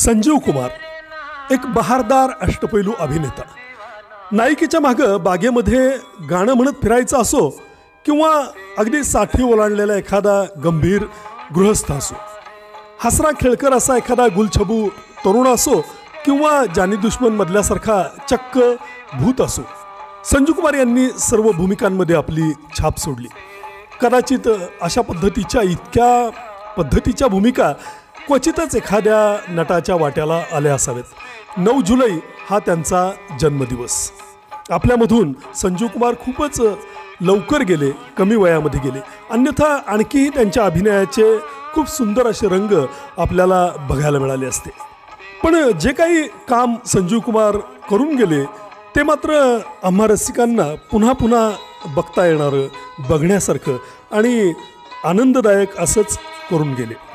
संजीव कुमार एक बहारदार अष्टपैलू अभिनेता. नायिकेच्या मागं बागेमध्ये गाणं म्हणत फिरायचं असो किंवा अगदी 60 ओलांडलेला एखादा गंभीर गृहस्थ असो, हसरा खेळकर असा एखादा गुलछबू तरुण असो किंवा जानी दुश्मन मधल्यासारखा चक्क भूत असो, संजीव कुमार यांनी सर्व भूमिकांमध्ये आपली छाप सोडली. कदाचित अशा इतक्या पद्धतीच्या भूमिका क्वचितच एखाद्या नटाच्या वाट्याला आल्या असावेत. 9 जुलै हा त्यांचा जन्मदिवस. आपल्यामधून संजीव कुमार खूपच लवकर गेले, कमी वयामध्ये गेले. अन्यथा आणखीही त्यांच्या अभिनयाचे खूप सुंदर असे रंग आपल्याला बघायला मिळाले असते. पण जे काही काम संजीव कुमार करून गेले ते मात्र आम्हा रसिकांना पुन्हा पुन्हा बघता येणारं, बघण्यासारखं आणि आनंददायक असंच करून गेले.